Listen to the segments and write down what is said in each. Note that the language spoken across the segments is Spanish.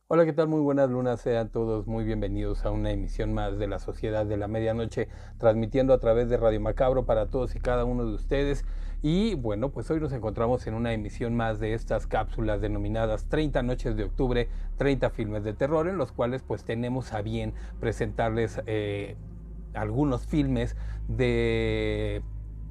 Hola, ¿qué tal? Muy buenas lunas, sean todos muy bienvenidos a una emisión más de la Sociedad de la Medianoche, transmitiendo a través de Radio Macabro para todos y cada uno de ustedes. Y bueno, pues hoy nos encontramos en una emisión más de estas cápsulas denominadas 30 noches de octubre, 30 filmes de terror, en los cuales pues tenemos a bien presentarles algunos filmes de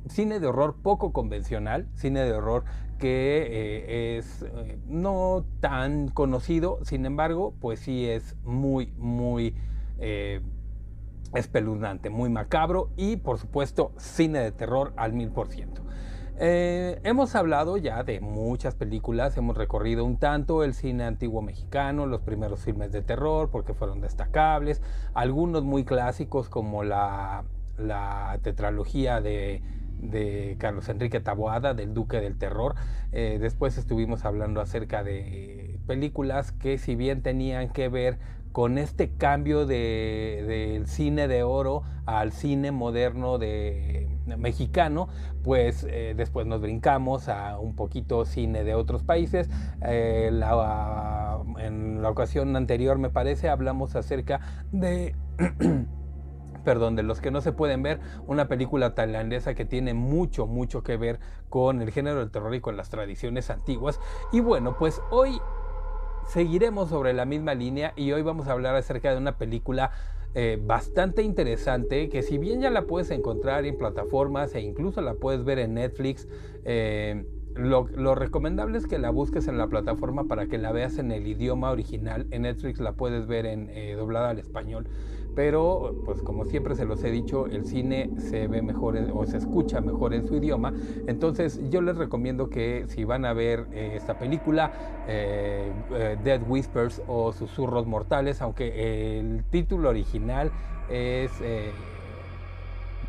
cine de horror poco convencional, cine de horror que es no tan conocido, sin embargo, pues sí es muy eh, espeluznante, muy macabro y por supuesto cine de terror al 1000%. Hemos hablado ya de muchas películas, hemos recorrido un tanto el cine antiguo mexicano, los primeros filmes de terror porque fueron destacables, algunos muy clásicos como la tetralogía de Carlos Enrique Taboada, del Duque del Terror. Después estuvimos hablando acerca de películas que si bien tenían que ver con este cambio del cine de oro al cine moderno mexicano, pues después nos brincamos a un poquito cine de otros países. En la ocasión anterior, me parece, hablamos acerca de perdón, de los que no se pueden ver, una película tailandesa que tiene mucho que ver con el género del terror y con las tradiciones antiguas. Y bueno, pues hoy seguiremos sobre la misma línea y hoy vamos a hablar acerca de una película bastante interesante que si bien ya la puedes encontrar en plataformas e incluso la puedes ver en Netflix, lo recomendable es que la busques en la plataforma para que la veas en el idioma original. En Netflix la puedes ver en doblada al español, pero pues como siempre se los he dicho, el cine se ve mejor o se escucha mejor en su idioma. Entonces yo les recomiendo que si van a ver esta película, Dead Whispers o Susurros Mortales, aunque el título original es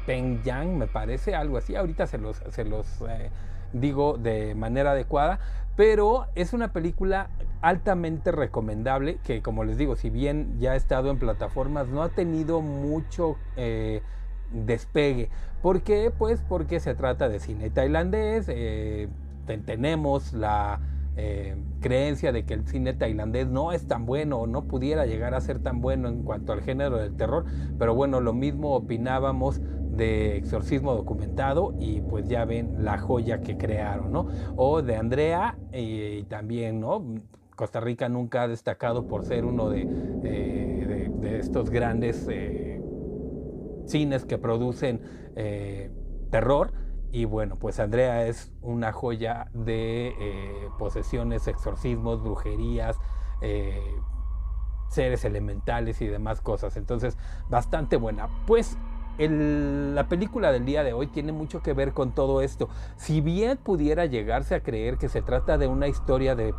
Peng Yang, me parece, algo así. Ahorita se los digo de manera adecuada, pero es una película altamente recomendable que, como les digo, si bien ya ha estado en plataformas, no ha tenido mucho despegue. ¿Por qué? Pues porque se trata de cine tailandés. Tenemos la creencia de que el cine tailandés no es tan bueno o no pudiera llegar a ser tan bueno en cuanto al género del terror, pero bueno, lo mismo opinábamos de Exorcismo Documentado y pues ya ven la joya que crearon, ¿no? O de Andrea y también, ¿no? Costa Rica nunca ha destacado por ser uno de estos grandes cines que producen terror. Y bueno, pues Andrea es una joya de posesiones, exorcismos, brujerías, eh, seres elementales y demás cosas. Entonces, bastante buena. Pues la película del día de hoy tiene mucho que ver con todo esto. Si bien pudiera llegarse a creer que se trata de una historia de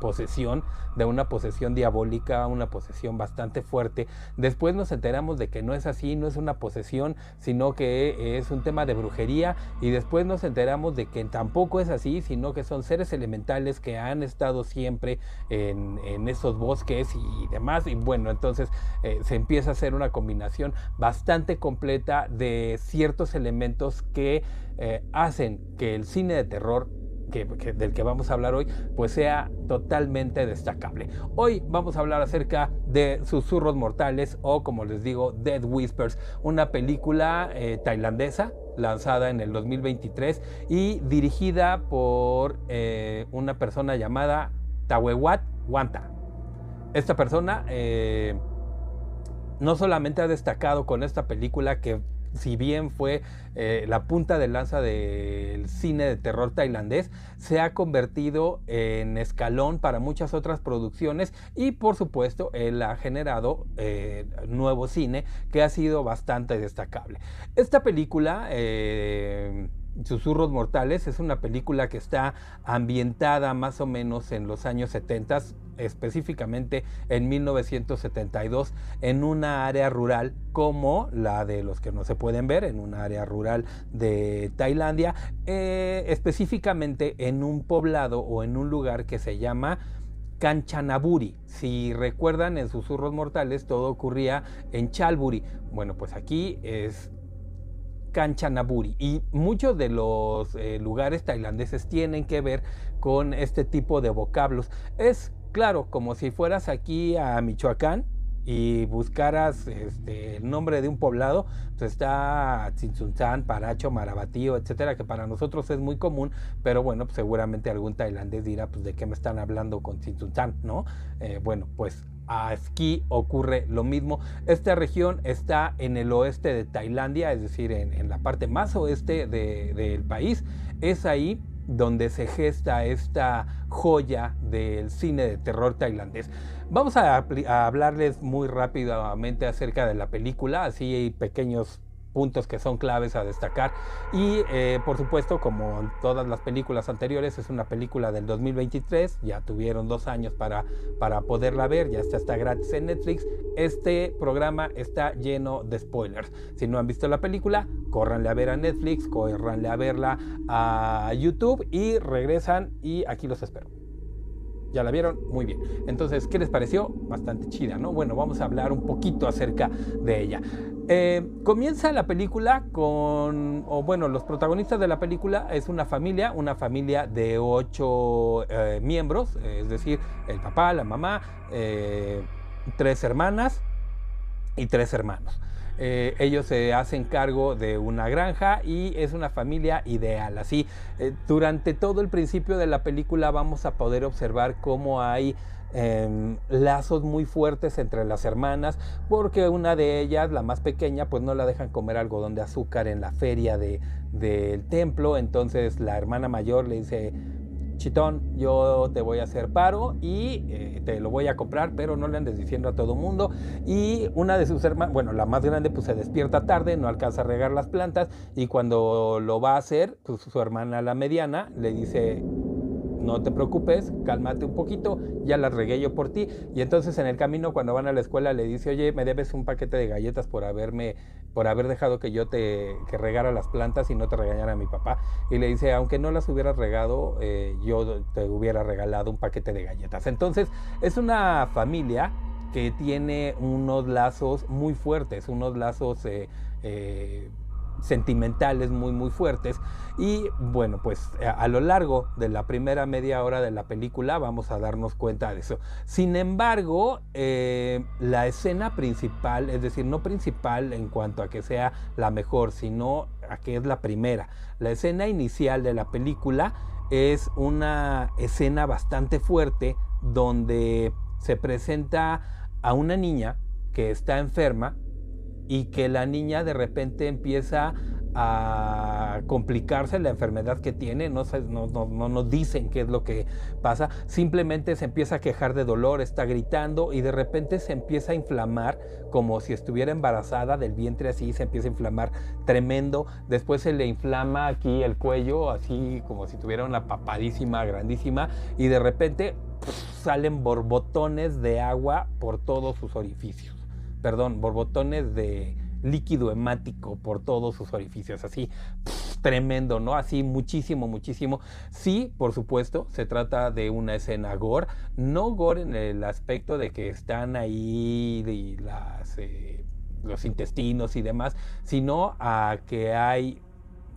posesión, de una posesión diabólica, una posesión bastante fuerte, después nos enteramos de que no es así, no es una posesión, sino que es un tema de brujería, y después nos enteramos de que tampoco es así, sino que son seres elementales que han estado siempre en esos bosques y demás. Y bueno, entonces se empieza a hacer una combinación bastante completa de ciertos elementos que hacen que el cine de terror del que vamos a hablar hoy, pues sea totalmente destacable. Hoy vamos a hablar acerca de Susurros Mortales, o como les digo, Dead Whispers, una película tailandesa lanzada en el 2023 y dirigida por una persona llamada Tawewat Wanta. Esta persona no solamente ha destacado con esta película, que si bien fue la punta de lanza del cine de terror tailandés, se ha convertido en escalón para muchas otras producciones, y por supuesto él ha generado nuevo cine que ha sido bastante destacable. Esta película Susurros Mortales es una película que está ambientada más o menos en los años 70, específicamente en 1972, en una área rural como la de los que no se pueden ver, en una área rural de Tailandia, específicamente en un poblado o en un lugar que se llama Kanchanaburi. Si recuerdan, en Susurros Mortales todo ocurría en Chalburi. Bueno, pues aquí es Kanchanaburi, y muchos de los lugares tailandeses tienen que ver con este tipo de vocablos. Es claro, como si fueras aquí a Michoacán y buscaras el nombre de un poblado, pues está Tzintzuntzán, Paracho, Marabatío, etcétera, que para nosotros es muy común, pero bueno, pues seguramente algún tailandés dirá, pues de qué me están hablando con Tzintzuntzán, ¿no? Bueno, pues aquí ocurre lo mismo. Esta región está en el oeste de Tailandia, es decir, en la parte más oeste del país. Es ahí donde se gesta esta joya del cine de terror tailandés. Vamos a hablarles muy rápidamente acerca de la película, así hay pequeños puntos que son claves a destacar. Y por supuesto, como en todas las películas anteriores, es una película del 2023, ya tuvieron 2 años para poderla ver, ya está gratis en Netflix. Este programa está lleno de spoilers. Si no han visto la película, córranle a ver a Netflix, córranle a verla a YouTube y regresan y aquí los espero. ¿Ya la vieron? Muy bien. Entonces, ¿qué les pareció? Bastante chida, ¿no? Bueno, vamos a hablar un poquito acerca de ella. Comienza la película con, los protagonistas de la película es una familia de 8 miembros, es decir, el papá, la mamá, 3 hermanas y 3 hermanos. Ellos se hacen cargo de una granja y es una familia ideal. Así, durante todo el principio de la película vamos a poder observar cómo hay lazos muy fuertes entre las hermanas, porque una de ellas, la más pequeña, pues no la dejan comer algodón de azúcar en la feria del templo. Entonces la hermana mayor le dice: Chitón, yo te voy a hacer paro y te lo voy a comprar, pero no le andes diciendo a todo mundo. Y una de sus hermanas, bueno, la más grande, pues se despierta tarde, no alcanza a regar las plantas, y cuando lo va a hacer, pues su hermana, la mediana, le dice: no te preocupes, cálmate un poquito, ya las regué yo por ti. Y entonces en el camino, cuando van a la escuela, le dice: oye, me debes un paquete de galletas por haber dejado que yo que regara las plantas y no te regañara a mi papá. Y le dice: aunque no las hubieras regado, yo te hubiera regalado un paquete de galletas. Entonces es una familia que tiene unos lazos muy fuertes, unos lazos sentimentales muy muy fuertes. Y bueno, pues a lo largo de la primera media hora de la película vamos a darnos cuenta de eso. Sin embargo, la escena principal, es decir, no principal en cuanto a que sea la mejor, sino a que es la primera, la escena inicial de la película es una escena bastante fuerte donde se presenta a una niña que está enferma y que la niña de repente empieza a complicarse la enfermedad que tiene. No nos dicen qué es lo que pasa, simplemente se empieza a quejar de dolor, está gritando y de repente se empieza a inflamar como si estuviera embarazada del vientre, así se empieza a inflamar tremendo. Después se le inflama aquí el cuello, así como si tuviera una papadísima grandísima, y de repente salen borbotones de agua por todos sus orificios. Perdón, borbotones de líquido hemático por todos sus orificios, así tremendo, ¿no? Así muchísimo, muchísimo. Sí, por supuesto, se trata de una escena gore, no gore en el aspecto de que están ahí los intestinos y demás, sino a que hay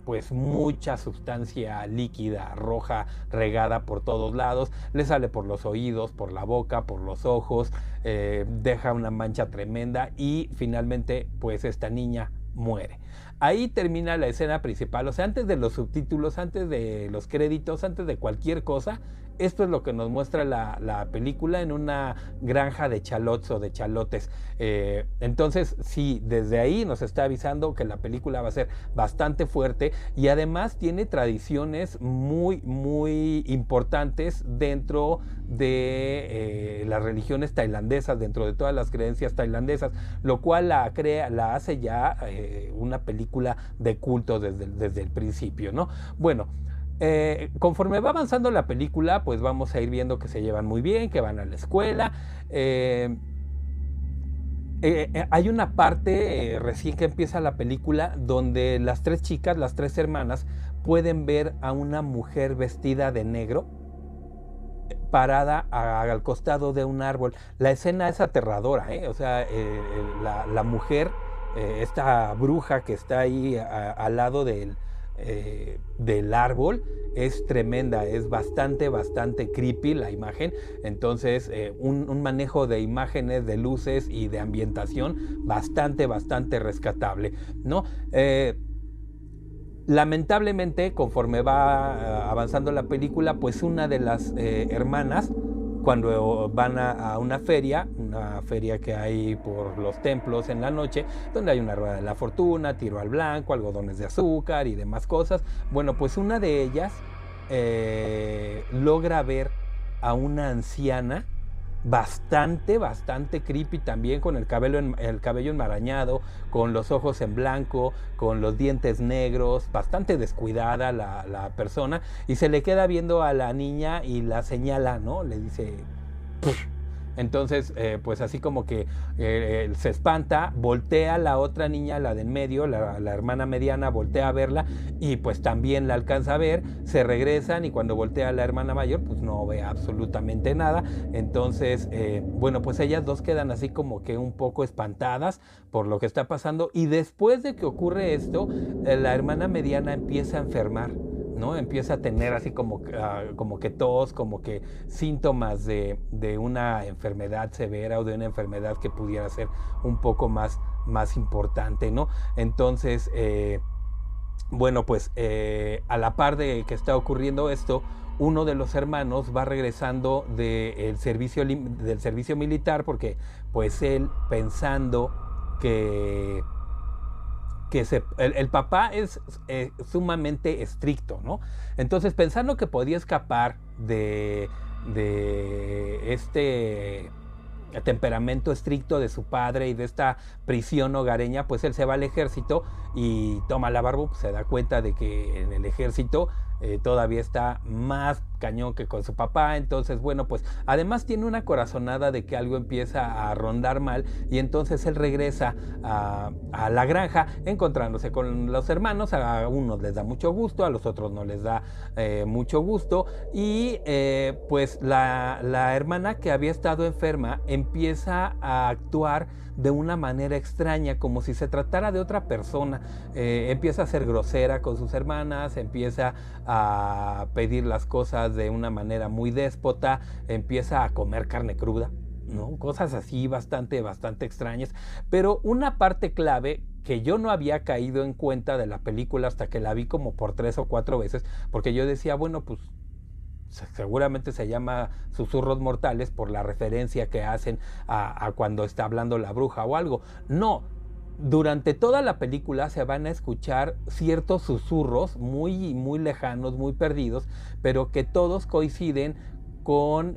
pues mucha sustancia líquida roja regada por todos lados, le sale por los oídos, por la boca, por los ojos, deja una mancha tremenda y finalmente pues esta niña muere. Ahí termina la escena principal, o sea, antes de los subtítulos, antes de los créditos, antes de cualquier cosa, esto es lo que nos muestra la película en una granja de chalots o de chalotes. Entonces, sí, desde ahí nos está avisando que la película va a ser bastante fuerte y además tiene tradiciones muy, muy importantes dentro de las religiones tailandesas, dentro de todas las creencias tailandesas, lo cual la hace ya una película de culto desde el principio, ¿no? Bueno, conforme va avanzando la película, pues vamos a ir viendo que se llevan muy bien, que van a la escuela. Hay una parte recién que empieza la película donde las 3 chicas, las 3 hermanas, pueden ver a una mujer vestida de negro parada al costado de un árbol. La escena es aterradora, o sea, la mujer, esta bruja que está ahí al lado del árbol es tremenda, es bastante creepy la imagen. Entonces un manejo de imágenes, de luces y de ambientación bastante rescatable, ¿no? Lamentablemente, conforme va avanzando la película, pues una de las hermanas, cuando van a una feria que hay por los templos en la noche, donde hay una rueda de la fortuna, tiro al blanco, algodones de azúcar y demás cosas, bueno, pues una de ellas logra ver a una anciana bastante creepy también, con el cabello enmarañado, con los ojos en blanco, con los dientes negros, bastante descuidada la persona, y se le queda viendo a la niña y la señala, ¿no? Le dice... "Puf". Entonces, pues así como que se espanta, voltea la otra niña, la de en medio, la hermana mediana, voltea a verla y pues también la alcanza a ver, se regresan, y cuando voltea la hermana mayor, pues no ve absolutamente nada. Entonces, bueno, pues ellas dos quedan así como que un poco espantadas por lo que está pasando, y después de que ocurre esto, la hermana mediana empieza a enfermar, ¿no? Empieza a tener así como que tos, como que síntomas de una enfermedad severa o de una enfermedad que pudiera ser un poco más importante, ¿no? Entonces, bueno, pues a la par de que está ocurriendo esto, uno de los hermanos va regresando del servicio militar, porque pues él, pensando que el papá es sumamente estricto, ¿no? Entonces, pensando que podía escapar de este temperamento estricto de su padre y de esta prisión hogareña, pues él se va al ejército y toma la barba, pues se da cuenta de que en el ejército todavía está más cañón que con su papá. Entonces, bueno, pues además tiene una corazonada de que algo empieza a rondar mal, y entonces él regresa a la granja encontrándose con los hermanos. A unos les da mucho gusto, a los otros no les da mucho gusto, y pues la hermana que había estado enferma empieza a actuar de una manera extraña, como si se tratara de otra persona. Empieza a ser grosera con sus hermanas, empieza a pedir las cosas de una manera muy déspota, empieza a comer carne cruda, ¿no? Cosas así bastante extrañas. Pero una parte clave que yo no había caído en cuenta de la película hasta que la vi como por 3 o 4 veces, porque yo decía, bueno, pues seguramente se llama Susurros Mortales por la referencia que hacen a cuando está hablando la bruja o algo. No, durante toda la película se van a escuchar ciertos susurros muy lejanos, muy perdidos, pero que todos coinciden con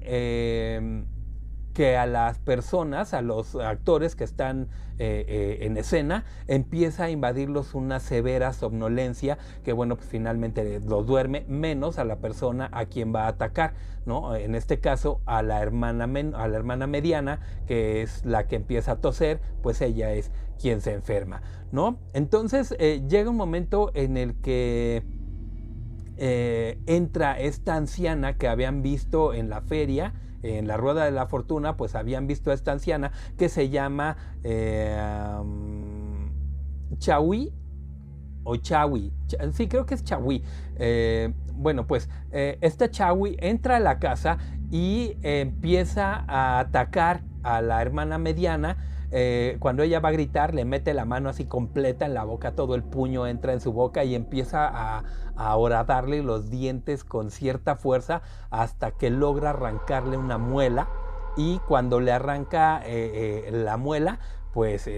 que a las personas, a los actores que están en escena, empieza a invadirlos una severa somnolencia que, bueno, pues finalmente los duerme, menos a la persona a quien va a atacar, ¿no? En este caso a la hermana mediana, que es la que empieza a toser, pues ella es quien se enferma, ¿no? Entonces llega un momento en el que entra esta anciana que habían visto en la feria, en la rueda de la fortuna, pues habían visto a esta anciana que se llama Chawi o Chawi, sí, creo que es Chawi. Bueno, pues esta Chawi entra a la casa y empieza a atacar a la hermana mediana. Cuando ella va a gritar, le mete la mano así completa en la boca, todo el puño entra en su boca y empieza a horadarle los dientes con cierta fuerza hasta que logra arrancarle una muela, y cuando le arranca la muela, pues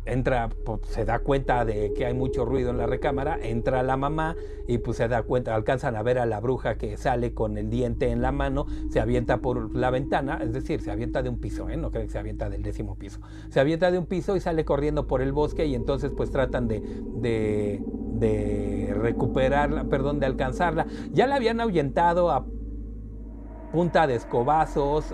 entra, pues, se da cuenta de que hay mucho ruido en la recámara, entra la mamá y pues se da cuenta, alcanzan a ver a la bruja que sale con el diente en la mano, se avienta por la ventana, es decir, se avienta de un piso, no creo que se avienta del 10º piso, se avienta de un piso y sale corriendo por el bosque, y entonces pues tratan de recuperarla, perdón, de alcanzarla. Ya la habían ahuyentado a punta de escobazos,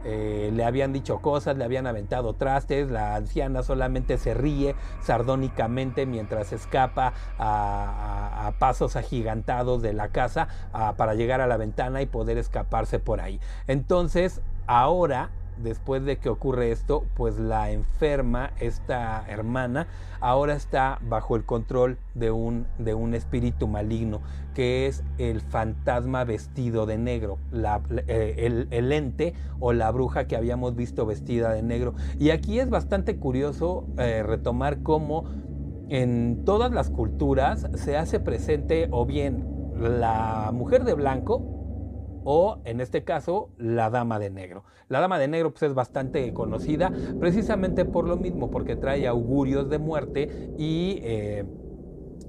le habían dicho cosas, le habían aventado trastes. La anciana solamente se ríe sardónicamente mientras escapa a pasos agigantados de la casa para llegar a la ventana y poder escaparse por ahí. Entonces, ahora después de que ocurre esto, pues la enferma, esta hermana, ahora está bajo el control de un espíritu maligno, que es el fantasma vestido de negro, el ente o la bruja que habíamos visto vestida de negro. Y aquí es bastante curioso retomar cómo en todas las culturas se hace presente o bien la mujer de blanco, o en este caso la dama de negro. La dama de negro pues es bastante conocida precisamente por lo mismo, porque trae augurios de muerte y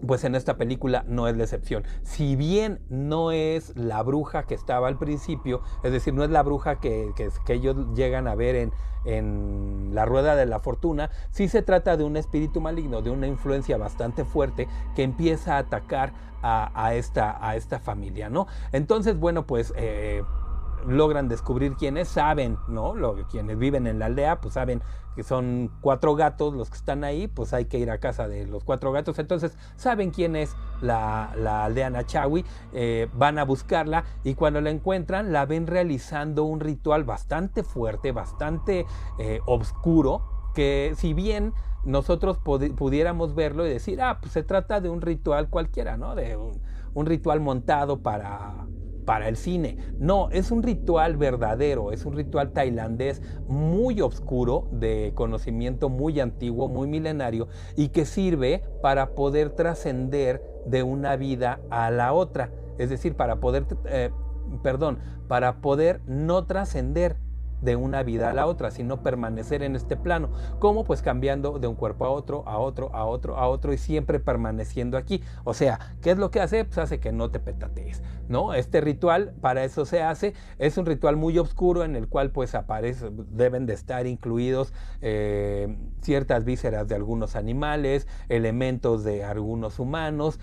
pues en esta película no es la excepción. Si bien no es la bruja que estaba al principio, es decir, no es la bruja que ellos llegan a ver en La Rueda de la Fortuna, sí se trata de un espíritu maligno, de una influencia bastante fuerte que empieza a atacar a esta familia, ¿no? Entonces, bueno, pues logran descubrir quiénes, saben, ¿no? Quienes viven en la aldea, pues saben que son 4 gatos los que están ahí, pues hay que ir a casa de los 4 gatos, entonces saben quién es la aldeana Chawi, van a buscarla y cuando la encuentran la ven realizando un ritual bastante fuerte, bastante oscuro, que si bien nosotros pudiéramos verlo y decir, pues se trata de un ritual cualquiera, ¿no? De un ritual montado para el cine. No, es un ritual verdadero, es un ritual tailandés muy oscuro, de conocimiento muy antiguo, muy milenario, y que sirve para poder trascender de una vida a la otra. Es decir, para poder no trascender de una vida a la otra, sino permanecer en este plano. ¿Cómo? Pues cambiando de un cuerpo a otro, a otro, a otro, a otro y siempre permaneciendo aquí. O sea, ¿qué es lo que hace? Pues hace que no te petatees, ¿no? Este ritual, para eso se hace, es un ritual muy oscuro en el cual pues deben de estar incluidos ciertas vísceras de algunos animales, elementos de algunos humanos,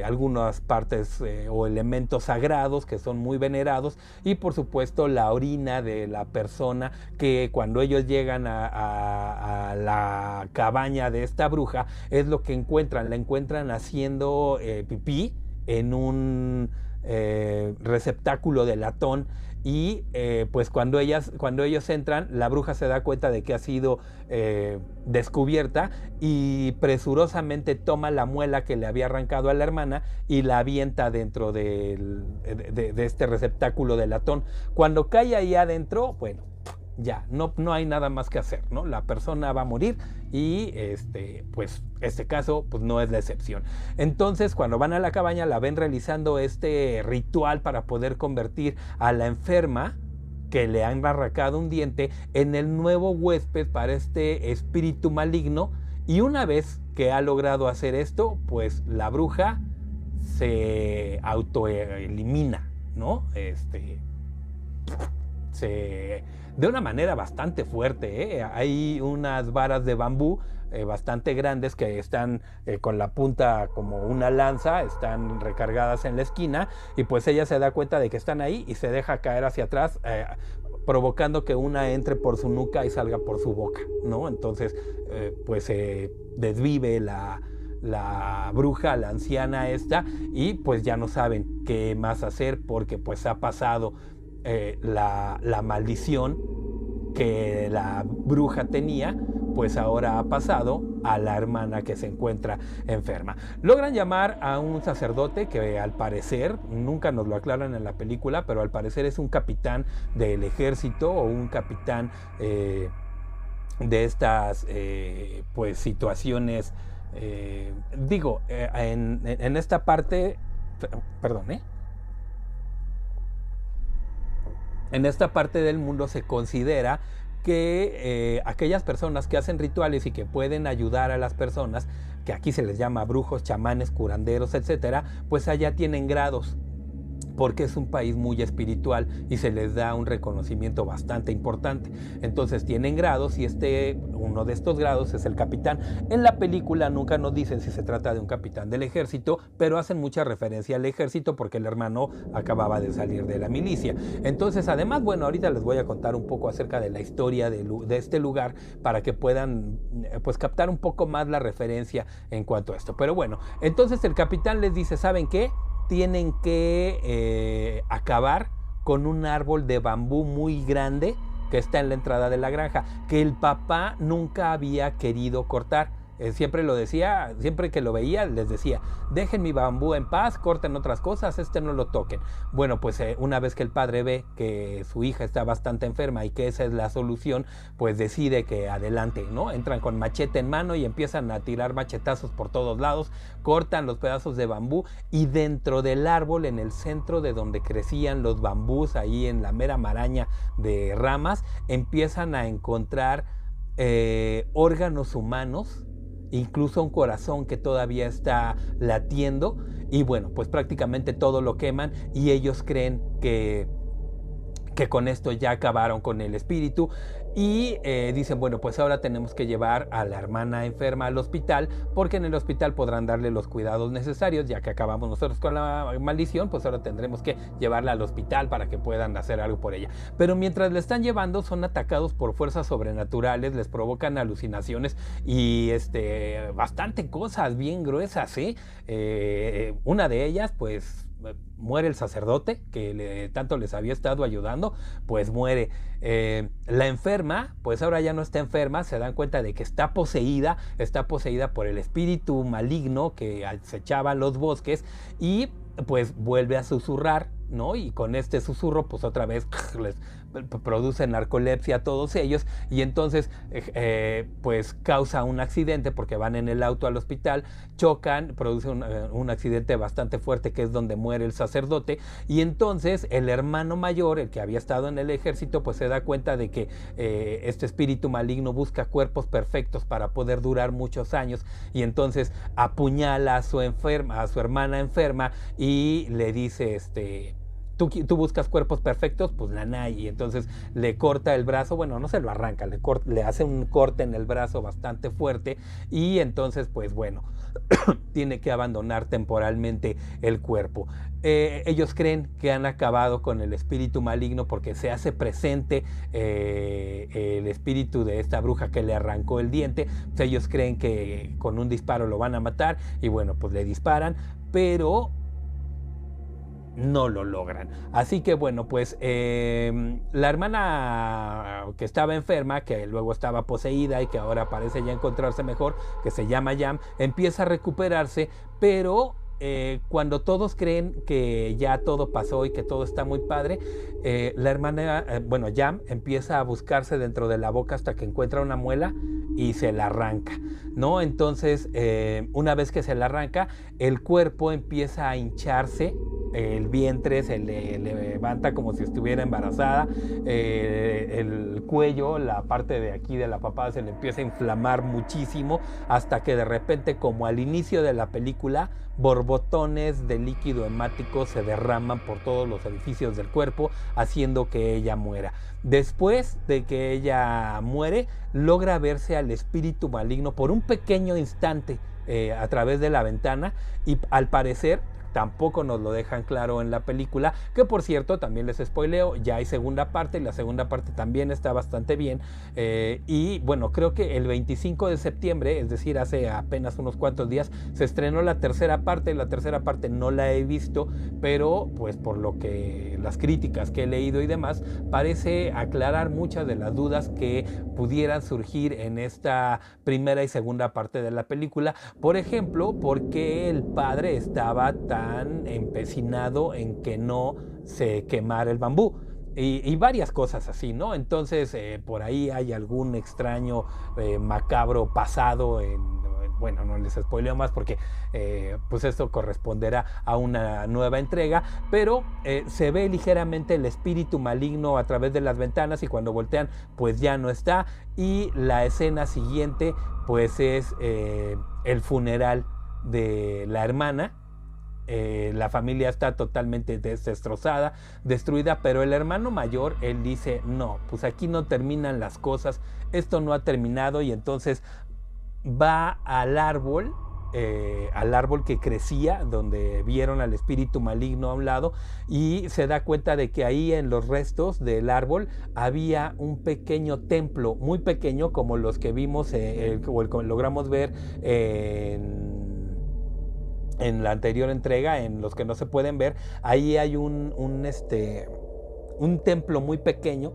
algunas partes o elementos sagrados que son muy venerados y por supuesto la orina de la persona, que cuando ellos llegan a la cabaña de esta bruja es lo que encuentran, la encuentran haciendo pipí en un receptáculo de latón y pues cuando ellos entran, la bruja se da cuenta de que ha sido descubierta y presurosamente toma la muela que le había arrancado a la hermana y la avienta dentro de este receptáculo de latón. Cuando cae ahí adentro, bueno, ya, no hay nada más que hacer, ¿no? La persona va a morir y pues este caso pues no es la excepción. Entonces, cuando van a la cabaña, la ven realizando este ritual para poder convertir a la enferma que le han arrancado un diente en el nuevo huésped para este espíritu maligno, y una vez que ha logrado hacer esto, pues la bruja se autoelimina, ¿no? De una manera bastante fuerte, ¿eh? Hay unas varas de bambú bastante grandes que están con la punta como una lanza, están recargadas en la esquina y pues ella se da cuenta de que están ahí y se deja caer hacia atrás, provocando que una entre por su nuca y salga por su boca, ¿no? Entonces pues se desvive la bruja, la anciana esta, y pues ya no saben qué más hacer porque pues ha pasado la maldición que la bruja tenía, pues ahora ha pasado a la hermana que se encuentra enferma. Logran llamar a un sacerdote que al parecer, nunca nos lo aclaran en la película, pero al parecer es un capitán del ejército o un capitán de estas pues situaciones, en esta parte, perdón, en esta parte del mundo se considera que aquellas personas que hacen rituales y que pueden ayudar a las personas, que aquí se les llama brujos, chamanes, curanderos, etcétera, pues allá tienen grados, porque es un país muy espiritual y se les da un reconocimiento bastante importante. Entonces tienen grados y uno de estos grados es el capitán. En la película nunca nos dicen si se trata de un capitán del ejército, pero hacen mucha referencia al ejército porque el hermano acababa de salir de la milicia. Entonces, además, bueno, ahorita les voy a contar un poco acerca de la historia de este lugar para que puedan pues captar un poco más la referencia en cuanto a esto. Pero bueno, entonces el capitán les dice, ¿saben qué? Tienen que acabar con un árbol de bambú muy grande que está en la entrada de la granja, que el papá nunca había querido cortar. Siempre lo decía, siempre que lo veía les decía, dejen mi bambú en paz, corten otras cosas, no lo toquen. Bueno, pues una vez que el padre ve que su hija está bastante enferma y que esa es la solución, pues decide que adelante, ¿no? Entran con machete en mano y empiezan a tirar machetazos por todos lados, cortan los pedazos de bambú y dentro del árbol, en el centro de donde crecían los bambús, ahí en la mera maraña de ramas, empiezan a encontrar órganos humanos, incluso un corazón que todavía está latiendo, y bueno, pues prácticamente todo lo queman y ellos creen que con esto ya acabaron con el espíritu y dicen, bueno, pues ahora tenemos que llevar a la hermana enferma al hospital, porque en el hospital podrán darle los cuidados necesarios, ya que acabamos nosotros con la maldición, pues ahora tendremos que llevarla al hospital para que puedan hacer algo por ella. Pero mientras le están llevando, son atacados por fuerzas sobrenaturales, les provocan alucinaciones y bastante cosas bien gruesas, una de ellas, pues muere el sacerdote que tanto les había estado ayudando, pues muere. La enferma, pues ahora ya no está enferma, se dan cuenta de que está poseída por el espíritu maligno que acechaba los bosques y pues vuelve a susurrar, ¿no? Y con este susurro pues otra vez les produce narcolepsia a todos ellos y entonces pues causa un accidente porque van en el auto al hospital, chocan, produce un accidente bastante fuerte que es donde muere el sacerdote y entonces el hermano mayor, el que había estado en el ejército, pues se da cuenta de que este espíritu maligno busca cuerpos perfectos para poder durar muchos años y entonces apuñala a su hermana enferma y le dice tú buscas cuerpos perfectos, pues nanay, y entonces le corta el brazo, bueno, no se lo arranca, le hace un corte en el brazo bastante fuerte y entonces pues bueno, tiene que abandonar temporalmente el cuerpo. Ellos creen que han acabado con el espíritu maligno porque se hace presente el espíritu de esta bruja que le arrancó el diente. Pues ellos creen que con un disparo lo van a matar y bueno, pues le disparan, pero no lo logran. Así que bueno, pues la hermana que estaba enferma, que luego estaba poseída y que ahora parece ya encontrarse mejor, que se llama Yam, empieza a recuperarse, pero cuando todos creen que ya todo pasó y que todo está muy padre, la hermana, Yam empieza a buscarse dentro de la boca hasta que encuentra una muela y se la arranca, ¿no? Entonces, una vez que se la arranca, el cuerpo empieza a hincharse, el vientre se le levanta como si estuviera embarazada, el cuello, la parte de aquí de la papada se le empieza a inflamar muchísimo hasta que de repente, como al inicio de la película, borbotones de líquido hemático se derraman por todos los orificios del cuerpo, haciendo que ella muera. Después de que ella muere, logra verse al espíritu maligno por un pequeño instante a través de la ventana y al parecer tampoco nos lo dejan claro en la película, que por cierto también les spoileo, ya hay segunda parte y la segunda parte también está bastante bien y bueno, creo que el 25 de septiembre, es decir, hace apenas unos cuantos días, se estrenó la tercera parte no la he visto, pero pues por lo que las críticas que he leído y demás, parece aclarar muchas de las dudas que pudieran surgir en esta primera y segunda parte de la película. Por ejemplo, ¿por qué el padre estaba tan empecinado en que no se quemara el bambú? Y varias cosas así, ¿no? Entonces, por ahí hay algún extraño, macabro pasado bueno, no les spoileo más porque pues esto corresponderá a una nueva entrega, pero se ve ligeramente el espíritu maligno a través de las ventanas y cuando voltean pues ya no está y la escena siguiente pues es el funeral de la hermana. La familia está totalmente destrozada, destruida, pero el hermano mayor, él dice, no, pues aquí no terminan las cosas, esto no ha terminado y entonces va al árbol que crecía, donde vieron al espíritu maligno a un lado y se da cuenta de que ahí en los restos del árbol había un pequeño templo, muy pequeño como los que vimos o el que logramos ver en la anterior entrega, en los que no se pueden ver. Ahí hay un templo muy pequeño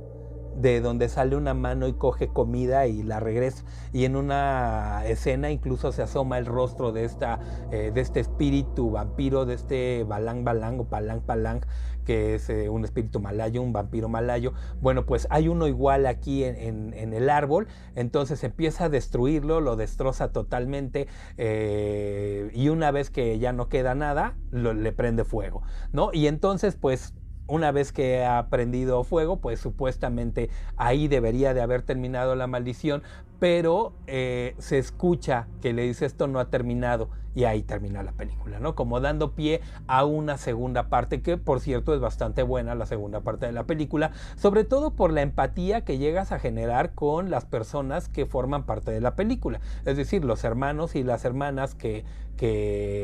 de donde sale una mano y coge comida y la regresa. Y en una escena incluso se asoma el rostro de este espíritu vampiro, de este Balang Balang o Palang Palang, que es un espíritu malayo, un vampiro malayo. Bueno, pues hay uno igual aquí en el árbol, entonces empieza a destruirlo, lo destroza totalmente, y una vez que ya no queda nada, le prende fuego, ¿no? Y entonces, pues, una vez que ha prendido fuego, pues supuestamente ahí debería de haber terminado la maldición, pero se escucha que le dice esto no ha terminado, y ahí termina la película, ¿no? Como dando pie a una segunda parte, que por cierto es bastante buena la segunda parte de la película, sobre todo por la empatía que llegas a generar con las personas que forman parte de la película, es decir, los hermanos y las hermanas que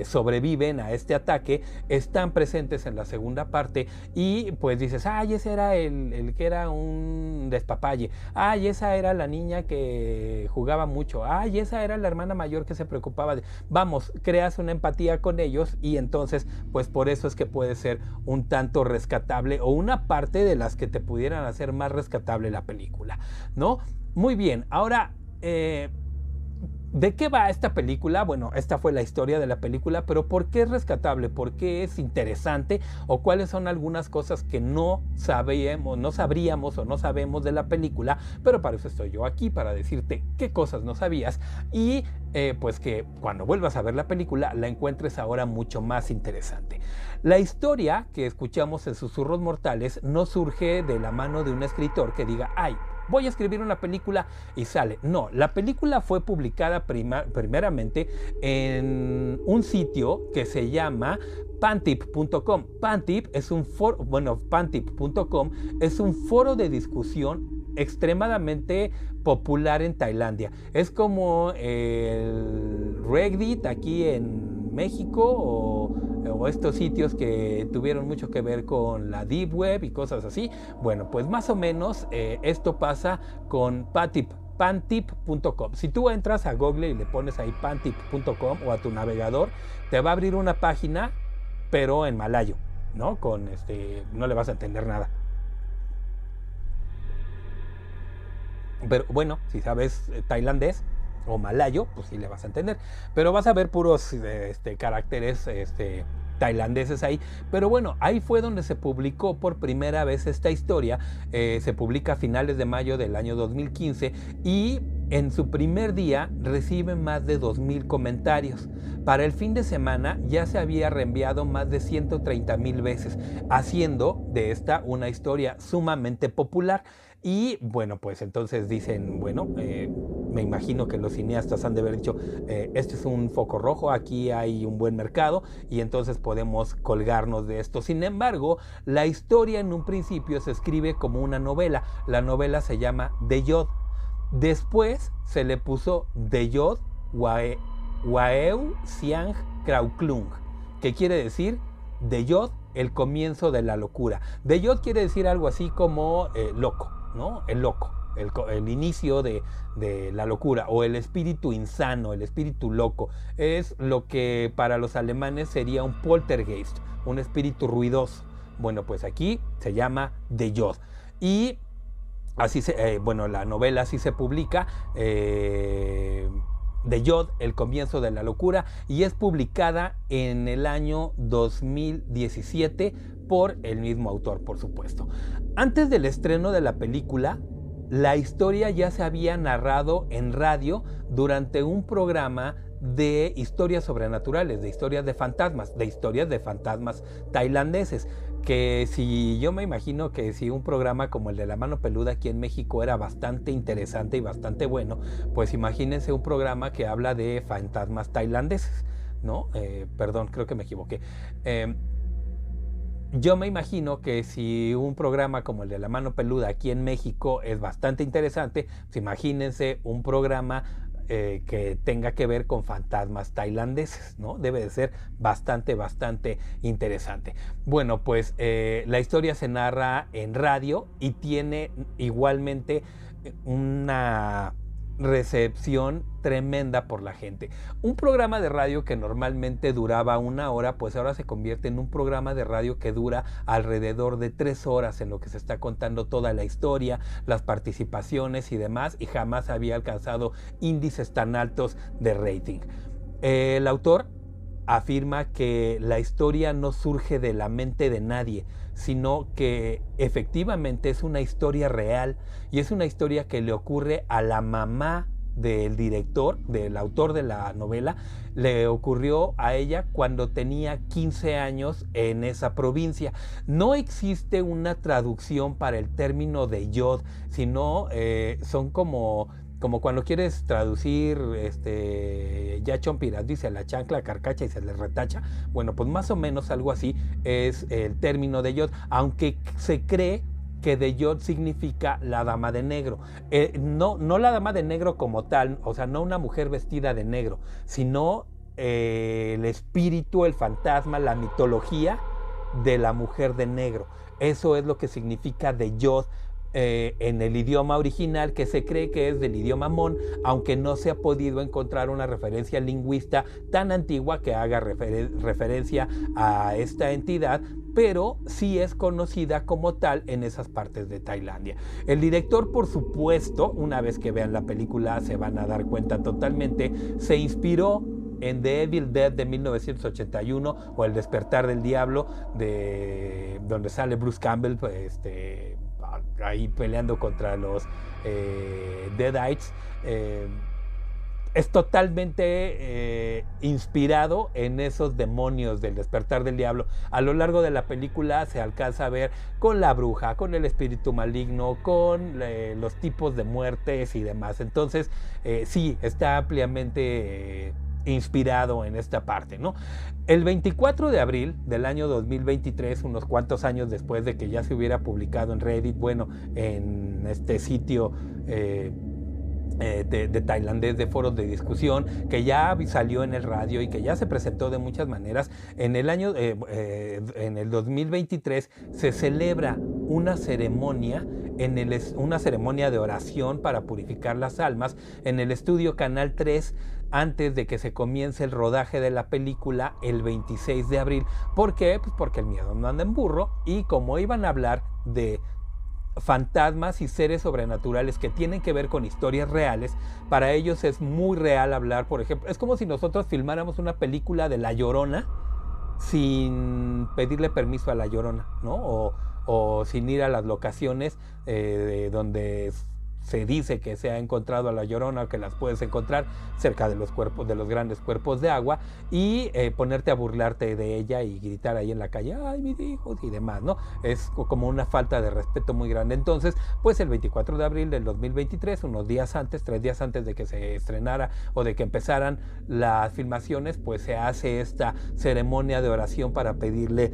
sobreviven a este ataque están presentes en la segunda parte, y pues dices, ay, ese era el que era un despapalle, ay, esa era la niña que jugaba mucho, ay, esa era la hermana mayor que se preocupaba de... Vamos, creas una empatía con ellos, y entonces pues por eso es que puede ser un tanto rescatable, o una parte de las que te pudieran hacer más rescatable la película, ¿no? Muy bien, ahora ¿de qué va esta película? Bueno, esta fue la historia de la película, pero ¿por qué es rescatable? ¿Por qué es interesante? ¿O cuáles son algunas cosas que no sabríamos o no sabemos de la película? Pero para eso estoy yo aquí, para decirte qué cosas no sabías, y pues que cuando vuelvas a ver la película la encuentres ahora mucho más interesante. La historia que escuchamos en Susurros Mortales no surge de la mano de un escritor que diga, ay, voy a escribir una película y sale. No, la película fue publicada primeramente en un sitio que se llama Pantip.com. Pantip es un foro, bueno, Pantip.com es un foro de discusión extremadamente popular en Tailandia. Es como el Reddit aquí en México, o estos sitios que tuvieron mucho que ver con la Deep Web y cosas así. Bueno, pues más o menos esto pasa con Pantip.com. Si tú entras a Google y le pones ahí Pantip.com o a tu navegador, te va a abrir una página, pero en malayo, ¿no? No le vas a entender nada. Pero bueno, si sabes tailandés o malayo, pues sí le vas a entender. Pero vas a ver puros caracteres tailandeses ahí. Pero bueno, ahí fue donde se publicó por primera vez esta historia. Se publica a finales de mayo del año 2015, y en su primer día recibe más de 2,000 comentarios. Para el fin de semana ya se había reenviado más de 130,000 veces, haciendo de esta una historia sumamente popular. Y bueno, pues entonces dicen, bueno, me imagino que los cineastas han de haber dicho, este es un foco rojo, aquí hay un buen mercado, y entonces podemos colgarnos de esto. Sin embargo, la historia en un principio se escribe como una novela. La novela se llama De Yod. Después se le puso De Yod Waeu Siang Krauklung, que quiere decir De Yod, el comienzo de la locura. De Yod quiere decir algo así como loco, ¿no? El loco, el inicio de la locura, o el espíritu insano, el espíritu loco. Es lo que para los alemanes sería un poltergeist, un espíritu ruidoso. Bueno, pues aquí se llama De Yod. Y así la novela así se publica, De Yod, el comienzo de la locura, y es publicada en el año 2017 por el mismo autor, por supuesto. Antes del estreno de la película, la historia ya se había narrado en radio durante un programa de historias sobrenaturales, de historias de fantasmas tailandeses, que si yo me imagino que si un programa como el de La Mano Peluda aquí en México era bastante interesante y bastante bueno, pues imagínense un programa que habla de fantasmas tailandeses, ¿no? Perdón, creo que me equivoqué. Yo me imagino que si un programa como el de La Mano Peluda aquí en México es bastante interesante, pues imagínense un programa que tenga que ver con fantasmas tailandeses, ¿no? Debe de ser bastante interesante. Bueno, pues la historia se narra en radio y tiene igualmente una recepción tremenda por la gente. Un programa de radio que normalmente duraba 1 hora, pues ahora se convierte en un programa de radio que dura alrededor de 3 horas, en lo que se está contando toda la historia, las participaciones y demás, y jamás había alcanzado índices tan altos de rating. El autor afirma que la historia no surge de la mente de nadie, sino que efectivamente es una historia real, y es una historia que le ocurre a la mamá del director, del autor de la novela. Le ocurrió a ella cuando tenía 15 años en esa provincia. No existe una traducción para el término de yod, sino son como cuando quieres traducir ya chompiras, dice la chancla carcacha y se le retacha. Bueno, pues más o menos algo así es el término de yod, aunque se cree que de yod significa la dama de negro. No la dama de negro como tal, o sea, no una mujer vestida de negro, sino el espíritu, el fantasma, la mitología de la mujer de negro. Eso es lo que significa de yod en el idioma original, que se cree que es del idioma mon, aunque no se ha podido encontrar una referencia lingüista tan antigua que haga referencia a esta entidad, pero sí es conocida como tal en esas partes de Tailandia. El director, por supuesto, una vez que vean la película se van a dar cuenta totalmente, se inspiró en The Evil Dead de 1981 o El despertar del diablo, donde sale Bruce Campbell ahí peleando contra los Deadites. Es totalmente inspirado en esos demonios del despertar del diablo. A lo largo de la película se alcanza a ver con la bruja, con el espíritu maligno, con los tipos de muertes y demás. Entonces, sí, está ampliamente inspirado en esta parte, ¿no? El 24 de abril del año 2023, unos cuantos años después de que ya se hubiera publicado en Reddit, bueno, en este sitio de tailandés de foros de discusión, que ya salió en el radio y que ya se presentó de muchas maneras, en el 2023 se celebra una ceremonia una ceremonia de oración para purificar las almas en el estudio Canal 3, antes de que se comience el rodaje de la película el 26 de abril. ¿Por qué? Pues porque el miedo no anda en burro, y como iban a hablar de fantasmas y seres sobrenaturales que tienen que ver con historias reales, para ellos es muy real hablar, por ejemplo, es como si nosotros filmáramos una película de La Llorona sin pedirle permiso a La Llorona, ¿no? O sin ir a las locaciones donde se dice que se ha encontrado a La Llorona, o que las puedes encontrar cerca de los grandes cuerpos de agua, y ponerte a burlarte de ella y gritar ahí en la calle, ¡ay, mis hijos! Y demás, ¿no? Es como una falta de respeto muy grande. Entonces, pues el 24 de abril del 2023, 3 días antes de que se estrenara o de que empezaran las filmaciones, pues se hace esta ceremonia de oración para pedirle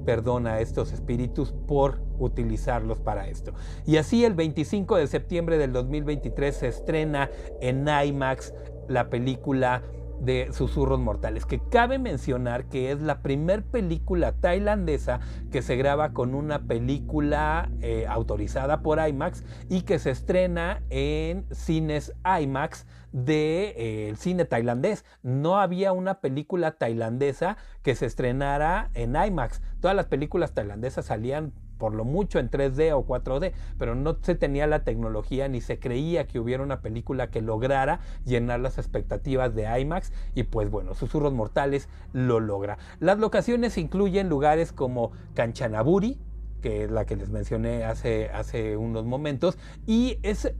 perdón a estos espíritus por utilizarlos para esto. Y así el 25 de septiembre del 2023 se estrena en IMAX la película de Susurros Mortales, que cabe mencionar que es la primer película tailandesa que se graba con una película autorizada por IMAX y que se estrena en cines IMAX del cine tailandés. No había una película tailandesa que se estrenara en IMAX. Todas las películas tailandesas salían por lo mucho en 3D o 4D, pero no se tenía la tecnología ni se creía que hubiera una película que lograra llenar las expectativas de IMAX, y pues bueno, Susurros Mortales lo logra. Las locaciones incluyen lugares como Kanchanaburi, que es la que les mencioné hace unos momentos, y es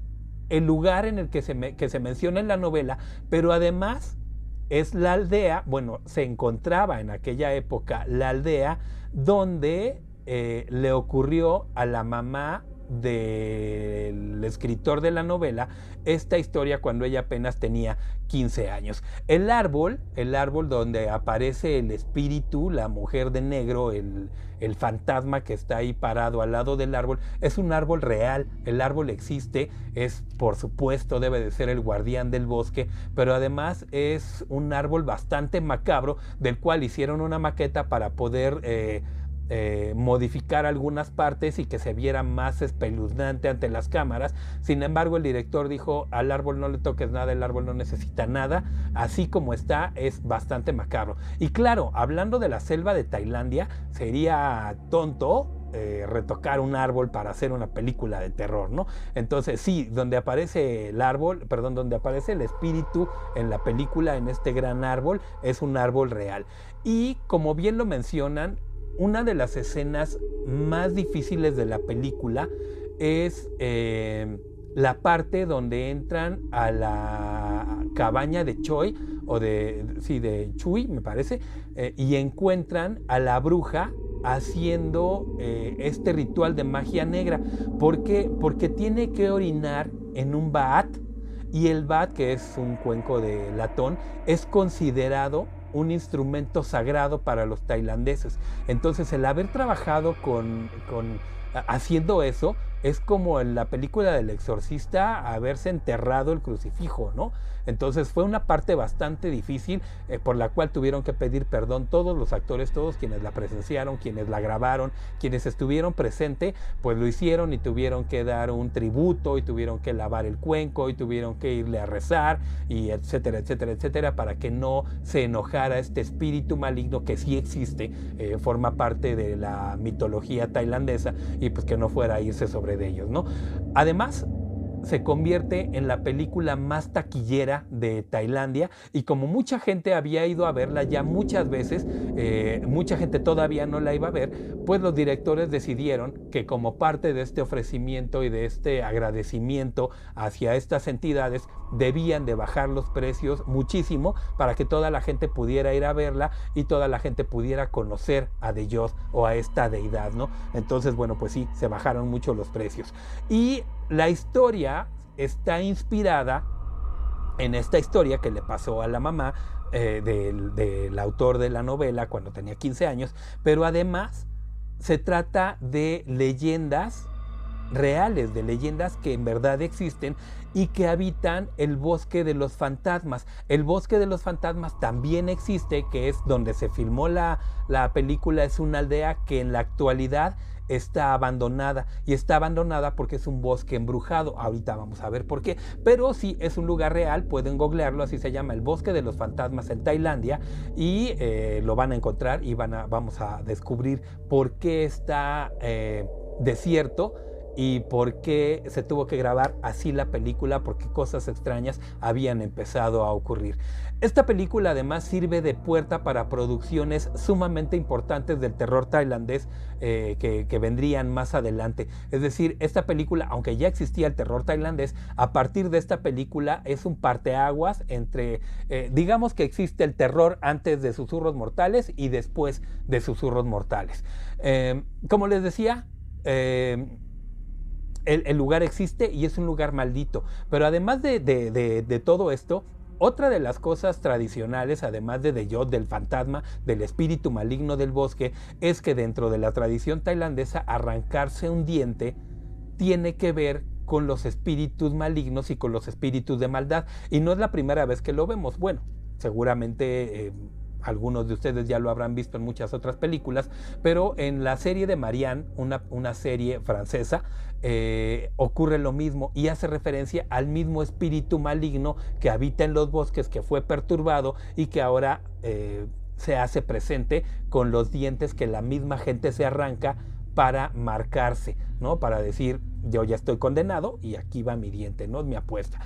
el lugar en el que se menciona en la novela, pero además es la aldea, bueno, se encontraba en aquella época la aldea donde le ocurrió a la mamá del escritor de la novela esta historia cuando ella apenas tenía 15 años. El árbol donde aparece el espíritu, la mujer de negro, el fantasma que está ahí parado al lado del árbol, es un árbol real. El árbol existe, por supuesto debe de ser el guardián del bosque, pero además es un árbol bastante macabro, del cual hicieron una maqueta para poder modificar algunas partes y que se viera más espeluznante ante las cámaras. Sin embargo, el director dijo: al árbol no le toques nada, el árbol no necesita nada, así como está, es bastante macabro. Y claro, hablando de la selva de Tailandia, sería tonto retocar un árbol para hacer una película de terror, ¿no? Entonces sí, donde aparece el árbol, perdón, donde aparece el espíritu en la película, en este gran árbol, es un árbol real. Y como bien lo mencionan, una de las escenas más difíciles de la película es la parte donde entran a la cabaña de Choi, o de Chui, me parece, y encuentran a la bruja haciendo este ritual de magia negra. ¿Por qué? Porque tiene que orinar en un baat, y el baat, que es un cuenco de latón, es considerado un instrumento sagrado para los tailandeses. Entonces, el haber trabajado haciendo eso es como en la película del exorcista haberse enterrado el crucifijo, ¿no? Entonces fue una parte bastante difícil, por la cual tuvieron que pedir perdón todos los actores, todos quienes la presenciaron, quienes la grabaron, quienes estuvieron presentes, pues lo hicieron y tuvieron que dar un tributo, y tuvieron que lavar el cuenco, y tuvieron que irle a rezar, y etcétera, etcétera, etcétera, para que no se enojara este espíritu maligno que sí existe, forma parte de la mitología tailandesa, y pues que no fuera a irse sobre de ellos, ¿no? Además, se convierte en la película más taquillera de Tailandia, y como mucha gente había ido a verla ya muchas veces, mucha gente todavía no la iba a ver, pues los directores decidieron que como parte de este ofrecimiento y de este agradecimiento hacia estas entidades, debían de bajar los precios muchísimo para que toda la gente pudiera ir a verla y toda la gente pudiera conocer a The Yod, o a esta deidad, ¿no? Entonces, bueno, pues sí, se bajaron mucho los precios. Y la historia está inspirada en esta historia que le pasó a la mamá del autor de la novela cuando tenía 15 años, pero además se trata de leyendas reales, de leyendas que en verdad existen y que habitan el bosque de los fantasmas. El bosque de los fantasmas también existe, que es donde se filmó la película. Es una aldea que en la actualidad está abandonada, y está abandonada porque es un bosque embrujado. Ahorita vamos a ver por qué, pero sí es un lugar real, pueden googlearlo, así se llama, el bosque de los fantasmas en Tailandia, y lo van a encontrar y vamos a descubrir por qué está desierto y por qué se tuvo que grabar así la película, porque cosas extrañas habían empezado a ocurrir. Esta película además sirve de puerta para producciones sumamente importantes del terror tailandés que vendrían más adelante. Es decir, esta película, aunque ya existía el terror tailandés, a partir de esta película es un parteaguas entre, digamos que existe el terror antes de Susurros Mortales y después de Susurros Mortales. Como les decía, el lugar existe y es un lugar maldito. Pero además de todo esto, otra de las cosas tradicionales, además de The Yod, del fantasma, del espíritu maligno del bosque, es que dentro de la tradición tailandesa, arrancarse un diente tiene que ver con los espíritus malignos y con los espíritus de maldad. Y no es la primera vez que lo vemos. Bueno, seguramente algunos de ustedes ya lo habrán visto en muchas otras películas, pero en la serie de Marianne, una serie francesa, ocurre lo mismo, y hace referencia al mismo espíritu maligno que habita en los bosques, que fue perturbado y que ahora se hace presente con los dientes que la misma gente se arranca para marcarse, ¿no? Para decir: yo ya estoy condenado y aquí va mi diente, ¿no? Es mi apuesta.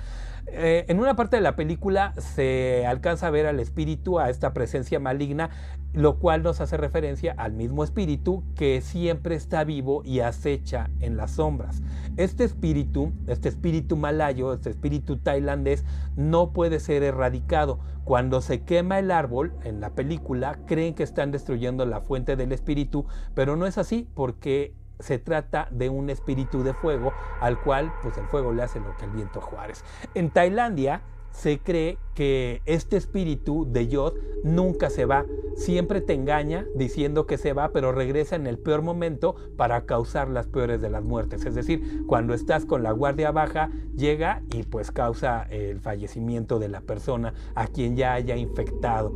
En una parte de la película se alcanza a ver al espíritu, a esta presencia maligna, lo cual nos hace referencia al mismo espíritu que siempre está vivo y acecha en las sombras. Este espíritu malayo, este espíritu tailandés, no puede ser erradicado. Cuando se quema el árbol en la película, creen que están destruyendo la fuente del espíritu, pero no es así, porque se trata de un espíritu de fuego, al cual pues el fuego le hace lo que el viento a Juárez. En Tailandia se cree que este espíritu de Yod nunca se va, siempre te engaña diciendo que se va, pero regresa en el peor momento para causar las peores de las muertes. Es decir, cuando estás con la guardia baja, llega y pues causa el fallecimiento de la persona a quien ya haya infectado.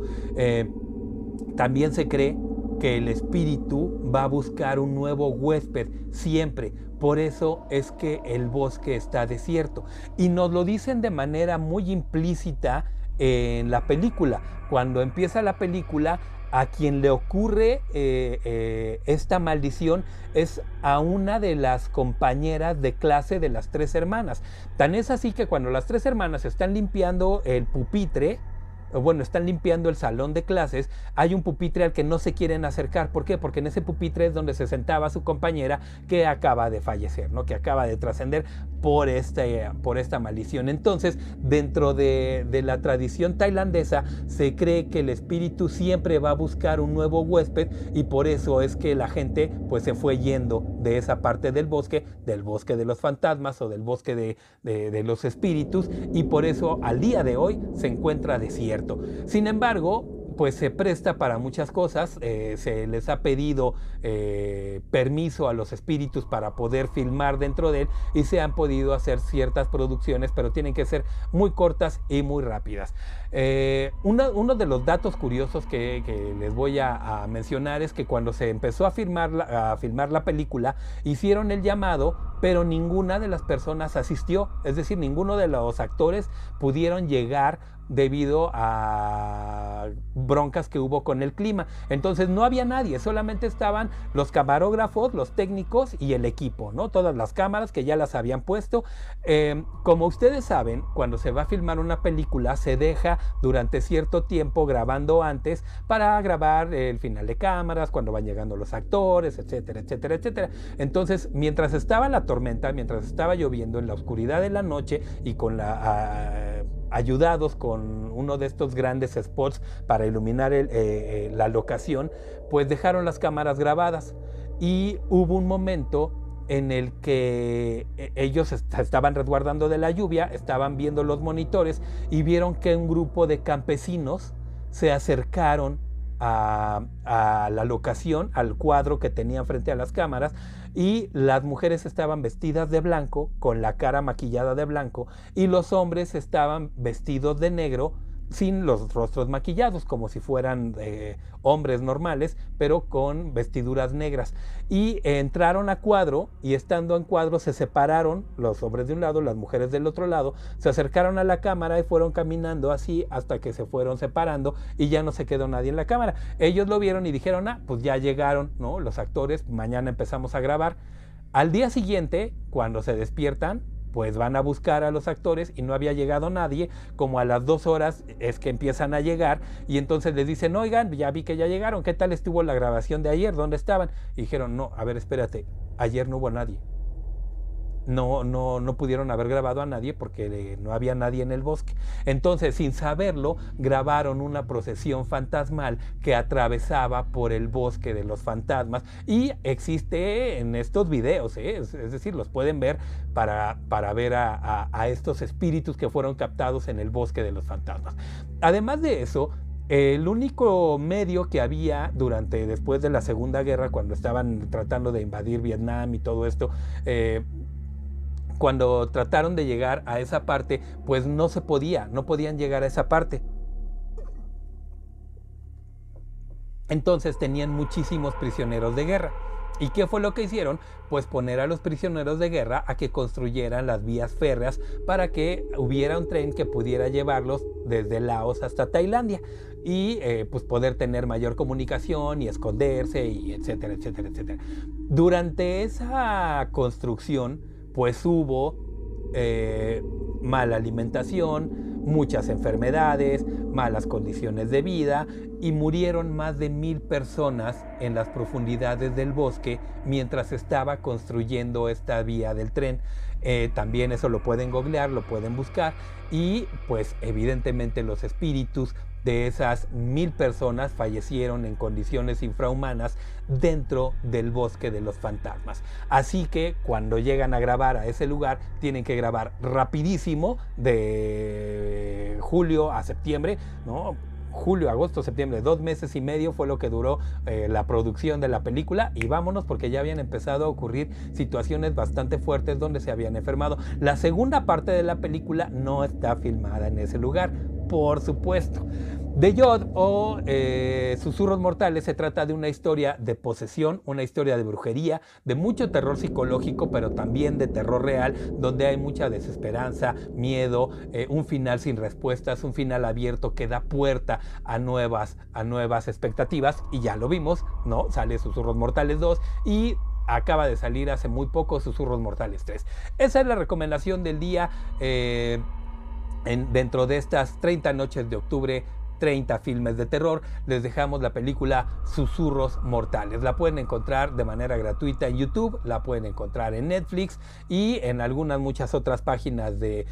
También se cree que el espíritu va a buscar un nuevo huésped siempre. Por eso es que el bosque está desierto. Y nos lo dicen de manera muy implícita en la película. Cuando empieza la película, a quien le ocurre esta maldición es a una de las compañeras de clase de las tres hermanas. Tan es así que cuando las tres hermanas están limpiando el pupitre, bueno, están limpiando el salón de clases, hay un pupitre al que no se quieren acercar. ¿Por qué? Porque en ese pupitre es donde se sentaba su compañera que acaba de fallecer, ¿no? Que acaba de trascender por esta maldición. Entonces, dentro de la tradición tailandesa, se cree que el espíritu siempre va a buscar un nuevo huésped, y por eso es que la gente pues se fue yendo de esa parte del bosque de los fantasmas o del bosque de los espíritus, y por eso al día de hoy se encuentra desierto. Sin embargo, pues se presta para muchas cosas. Se les ha pedido permiso a los espíritus para poder filmar dentro de él, y se han podido hacer ciertas producciones, pero tienen que ser muy cortas y muy rápidas. Uno de los datos curiosos que les voy a mencionar es que cuando se empezó a filmar la película, hicieron el llamado, pero ninguna de las personas asistió. Es decir, ninguno de los actores pudieron llegar debido a broncas que hubo con el clima. Entonces no había nadie, solamente estaban los camarógrafos, los técnicos y el equipo, ¿no? Todas las cámaras que ya las habían puesto. Como ustedes saben, cuando se va a filmar una película, se deja durante cierto tiempo grabando antes para grabar el final de cámaras, cuando van llegando los actores, etcétera, etcétera, etcétera. Entonces, mientras estaba la tormenta, mientras estaba lloviendo en la oscuridad de la noche y con ayudados con uno de estos grandes spots para iluminar la locación, pues dejaron las cámaras grabadas, y hubo un momento en el que ellos estaban resguardando de la lluvia, estaban viendo los monitores y vieron que un grupo de campesinos se acercaron a la locación, al cuadro que tenían frente a las cámaras, y las mujeres estaban vestidas de blanco, con la cara maquillada de blanco, y los hombres estaban vestidos de negro, sin los rostros maquillados, como si fueran hombres normales, pero con vestiduras negras. Y entraron a cuadro, y estando en cuadro se separaron, los hombres de un lado, las mujeres del otro lado, se acercaron a la cámara y fueron caminando así hasta que se fueron separando, y ya no se quedó nadie en la cámara. Ellos lo vieron y dijeron, pues ya llegaron, ¿no? Los actores, mañana empezamos a grabar. Al día siguiente, cuando se despiertan, pues van a buscar a los actores y no había llegado nadie. Como a las 2 horas es que empiezan a llegar, y entonces les dicen, oigan, ya vi que ya llegaron, ¿qué tal estuvo la grabación de ayer? ¿Dónde estaban? Y dijeron, no, a ver, espérate, ayer no hubo nadie. No pudieron haber grabado a nadie porque no había nadie en el bosque. Entonces, sin saberlo, grabaron una procesión fantasmal que atravesaba por el bosque de los fantasmas, y existe en estos videos, es decir, los pueden ver para ver a estos espíritus que fueron captados en el bosque de los fantasmas. Además de eso, el único medio que había después de la Segunda Guerra, cuando estaban tratando de invadir Vietnam y todo esto, cuando trataron de llegar a esa parte, pues no podían llegar a esa parte. Entonces tenían muchísimos prisioneros de guerra. ¿Y qué fue lo que hicieron? Pues poner a los prisioneros de guerra a que construyeran las vías férreas para que hubiera un tren que pudiera llevarlos desde Laos hasta Tailandia, y pues poder tener mayor comunicación y esconderse, y etcétera, etcétera, etcétera. Durante esa construcción, pues hubo mala alimentación, muchas enfermedades, malas condiciones de vida, y murieron más de 1000 personas en las profundidades del bosque mientras estaba construyendo esta vía del tren. También eso lo pueden googlear, lo pueden buscar, y pues evidentemente los espíritus de esas 1000 personas fallecieron en condiciones infrahumanas dentro del bosque de los fantasmas. Así que cuando llegan a grabar a ese lugar, tienen que grabar rapidísimo, de julio a septiembre, ¿no? Julio, agosto, septiembre, 2 meses y medio fue lo que duró la producción de la película, y vámonos, porque ya habían empezado a ocurrir situaciones bastante fuertes donde se habían enfermado. La segunda parte de la película no está filmada en ese lugar, por supuesto. The Yod o Susurros Mortales se trata de una historia de posesión, una historia de brujería, de mucho terror psicológico, pero también de terror real, donde hay mucha desesperanza, miedo, un final sin respuestas, un final abierto que da puerta a nuevas expectativas, y ya lo vimos, ¿no? Sale Susurros Mortales 2 y acaba de salir hace muy poco Susurros Mortales 3. Esa es la recomendación del día. Dentro de estas 30 noches de octubre, 30 filmes de terror, les dejamos la película Susurros Mortales. La pueden encontrar de manera gratuita en YouTube, la pueden encontrar en Netflix y en muchas otras páginas de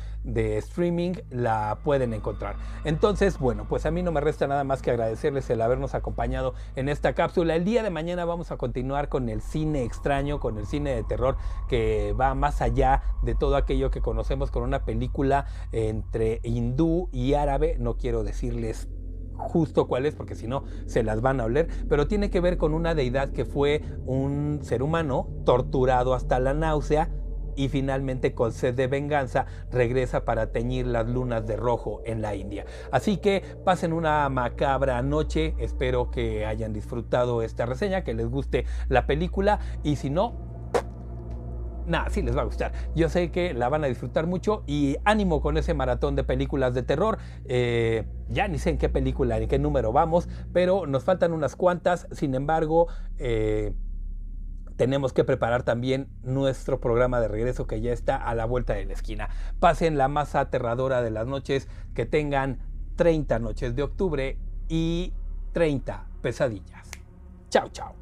streaming la pueden encontrar. Entonces, bueno, pues a mí no me resta nada más que agradecerles el habernos acompañado en esta cápsula. El día de mañana vamos a continuar con el cine extraño, con el cine de terror que va más allá de todo aquello que conocemos, con una película entre hindú y árabe. No quiero decirles justo cuál es, porque si no se las van a oler, pero tiene que ver con una deidad que fue un ser humano torturado hasta la náusea y finalmente, con sed de venganza, regresa para teñir las lunas de rojo en la India. Así que pasen una macabra noche, espero que hayan disfrutado esta reseña, que les guste la película, y si no, nada, sí les va a gustar. Yo sé que la van a disfrutar mucho, y ánimo con ese maratón de películas de terror. Ya ni sé en qué película, en qué número vamos, pero nos faltan unas cuantas. Sin embargo, tenemos que preparar también nuestro programa de regreso, que ya está a la vuelta de la esquina. Pasen la más aterradora de las noches, que tengan 30 noches de octubre y 30 pesadillas. Chao, chao.